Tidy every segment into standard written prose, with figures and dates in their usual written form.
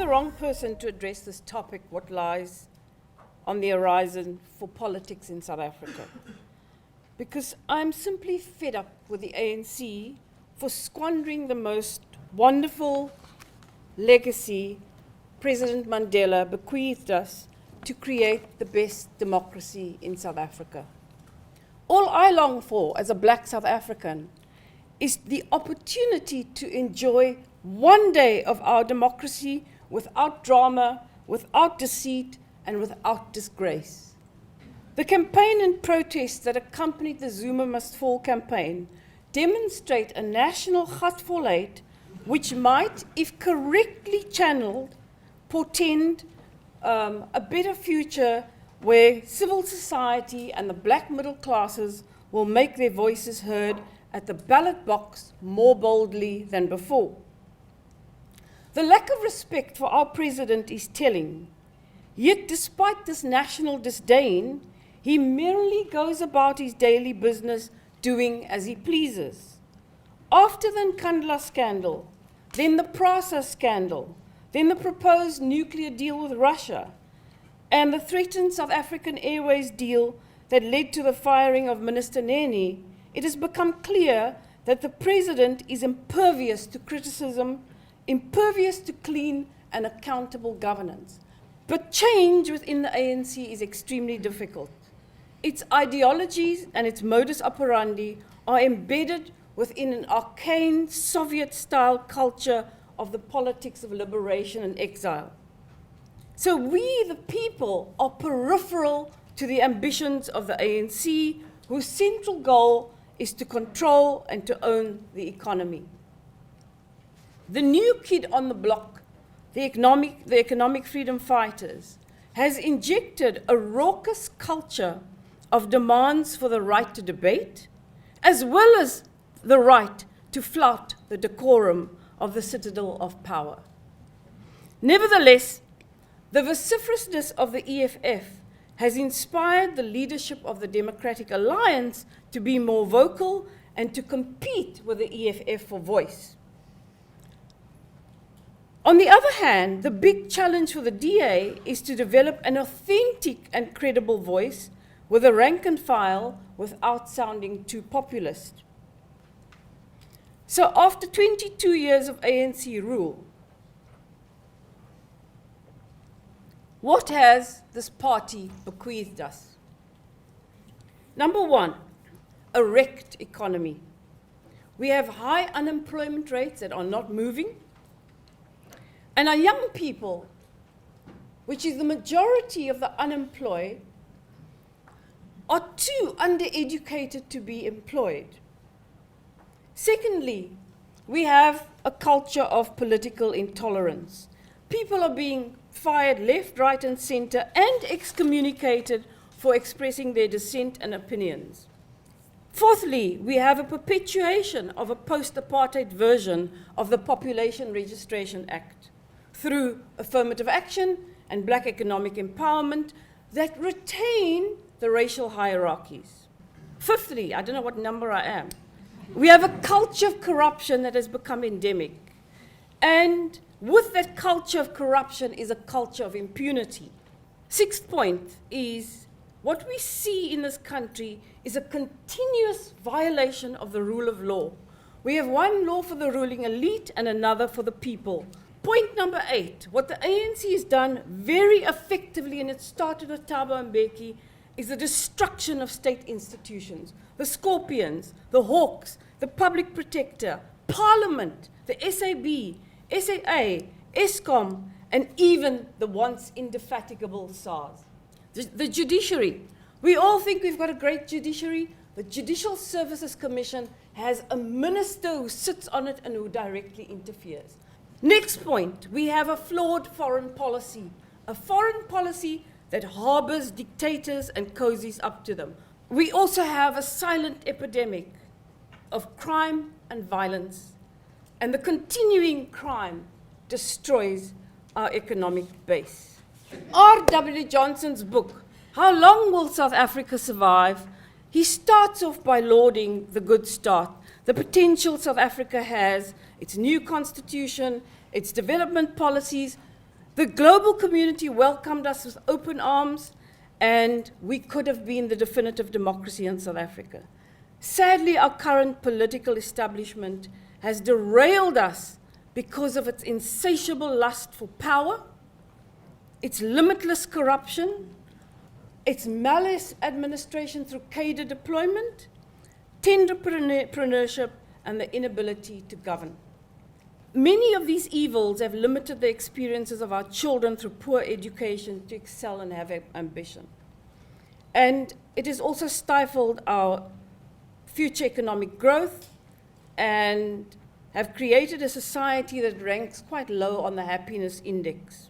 the wrong person to address this topic, what lies on the horizon for politics in South Africa. Because I'm simply fed up with the ANC for squandering the most wonderful legacy President Mandela bequeathed us to create the best democracy in South Africa. All I long for as a black South African is the opportunity to enjoy one day of our democracy without drama, without deceit, and without disgrace. The campaign and protests that accompanied the Zuma Must Fall campaign demonstrate a national gat which might, if correctly channeled, portend a better future where civil society and the black middle classes will make their voices heard at the ballot box more boldly than before. The lack of respect for our president is telling. Yet despite this national disdain, he merely goes about his daily business doing as he pleases. After the Nkandla scandal, then the PRASA scandal, then the proposed nuclear deal with Russia, and the threatened South African Airways deal that led to the firing of Minister Nene, it has become clear that the president is impervious to criticism, impervious to clean and accountable governance. But change within the ANC is extremely difficult. Its ideologies and its modus operandi are embedded within an arcane Soviet-style culture of the politics of liberation and exile. So we, the people, are peripheral to the ambitions of the ANC, whose central goal is to control and to own the economy. The new kid on the block, the economic freedom fighters, has injected a raucous culture of demands for the right to debate, as well as the right to flout the decorum of the citadel of power. Nevertheless, the vociferousness of the EFF has inspired the leadership of the Democratic Alliance to be more vocal and to compete with the EFF for voice. On the other hand, the big challenge for the DA is to develop an authentic and credible voice with a rank and file without sounding too populist. So after 22 years of ANC rule, what has this party bequeathed us? Number one, a wrecked economy. We have high unemployment rates that are not moving, and our young people, which is the majority of the unemployed, are too undereducated to be employed. Secondly, we have a culture of political intolerance. People are being fired left, right, and center, and excommunicated for expressing their dissent and opinions. Fourthly, we have a perpetuation of a post-apartheid version of the Population Registration Act through affirmative action and black economic empowerment that retain the racial hierarchies. Fifthly, I don't know what number I am, we have a culture of corruption that has become endemic. And with that culture of corruption is a culture of impunity. Sixth point is what we see in this country is a continuous violation of the rule of law. We have one law for the ruling elite and another for the people. Point number 8, what the ANC has done very effectively, and it started with Thabo Mbeki, is the destruction of state institutions. The Scorpions, the Hawks, the Public Protector, Parliament, the SAB, SAA, Eskom, and even the once indefatigable SARS. The judiciary. We all think we've got a great judiciary. The Judicial Services Commission has a minister who sits on it and who directly interferes. Next point, we have a flawed foreign policy. A foreign policy that harbors dictators and cozies up to them. We also have a silent epidemic of crime and violence. And the continuing crime destroys our economic base. R.W. Johnson's book, How Long Will South Africa Survive? He starts off by lauding the good start, the potential South Africa has, its new constitution, its development policies, The global community welcomed us with open arms, and we could have been the definitive democracy in South Africa. Sadly, our current political establishment has derailed us because of its insatiable lust for power, its limitless corruption, its malice administration through cadre deployment, tenderpreneurship, and the inability to govern. Many of these evils have limited the experiences of our children through poor education to excel and have ambition. And it has also stifled our future economic growth and have created a society that ranks quite low on the happiness index.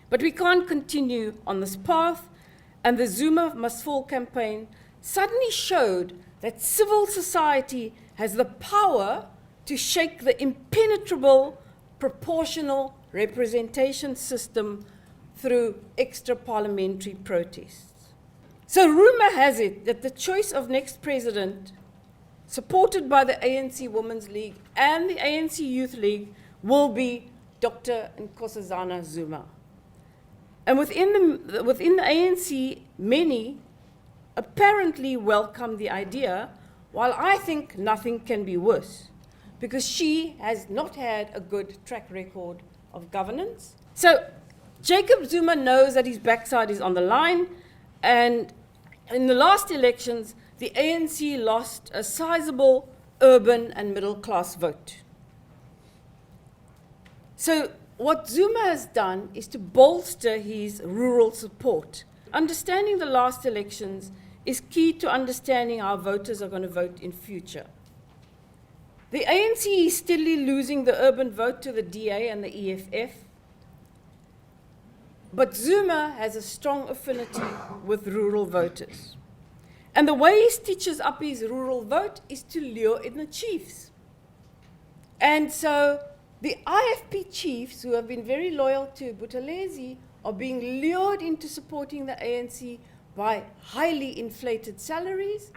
But we can't continue on this path, and the Zuma Must Fall campaign suddenly showed that civil society has the power to shake the impenetrable proportional representation system through extra-parliamentary protests. So rumor has it that the choice of next president, supported by the ANC Women's League and the ANC Youth League, will be Dr. Nkosazana Zuma. And within the ANC, many apparently welcome the idea, while I think nothing can be worse, because she has not had a good track record of governance. So Jacob Zuma knows that his backside is on the line, and in the last elections, the ANC lost a sizable urban and middle class vote. So what Zuma has done is to bolster his rural support. Understanding the last elections is key to understanding how voters are going to vote in future. The ANC is steadily losing the urban vote to the DA and the EFF, but Zuma has a strong affinity with rural voters. And the way he stitches up his rural vote is to lure in the chiefs. And so the IFP chiefs, who have been very loyal to Buthelezi, are being lured into supporting the ANC by highly inflated salaries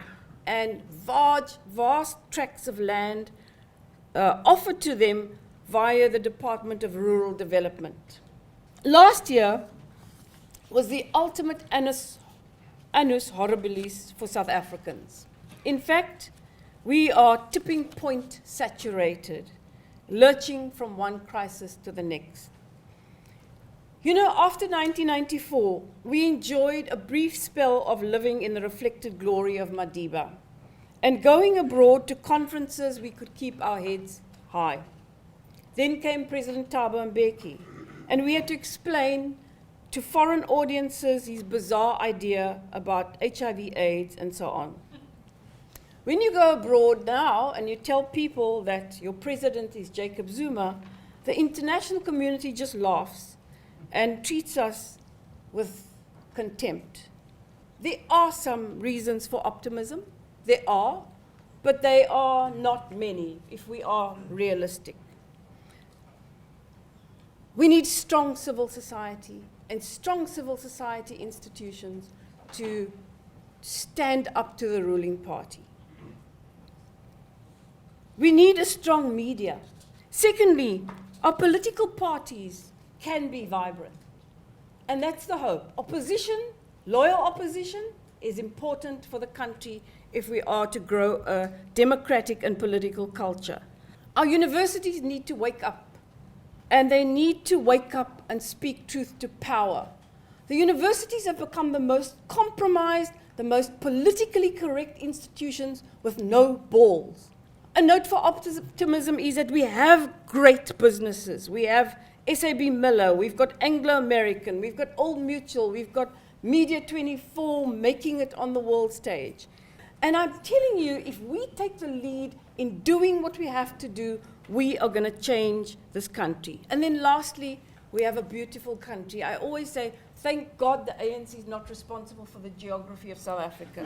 and vast tracts of land offered to them via the Department of Rural Development. Last year was the ultimate annus horribilis for South Africans. In fact, we are tipping point saturated, lurching from one crisis to the next. You know, after 1994, we enjoyed a brief spell of living in the reflected glory of Madiba. And going abroad to conferences, we could keep our heads high. Then came President Thabo Mbeki, and we had to explain to foreign audiences his bizarre idea about HIV/AIDS and so on. When you go abroad now and you tell people that your president is Jacob Zuma, the international community just laughs and treats us with contempt. There are some reasons for optimism. There are, but they are not many if we are realistic. We need strong civil society and strong civil society institutions to stand up to the ruling party. We need a strong media. Secondly, our political parties can be vibrant. And that's the hope. Opposition, loyal opposition, is important for the country if we are to grow a democratic and political culture. Our universities need to wake up, and they need to wake up and speak truth to power. The universities have become the most compromised, the most politically correct institutions with no balls. A note for optimism is that we have great businesses. We have SAB Miller, we've got Anglo American, we've got Old Mutual, we've got Media 24 making it on the world stage. And I'm telling you, if we take the lead in doing what we have to do, we are going to change this country. And then lastly, we have a beautiful country. I always say, thank God the ANC is not responsible for the geography of South Africa.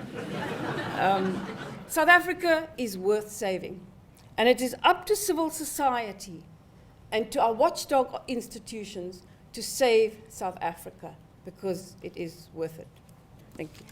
South Africa is worth saving. And it is up to civil society and to our watchdog institutions to save South Africa, because it is worth it. Thank you.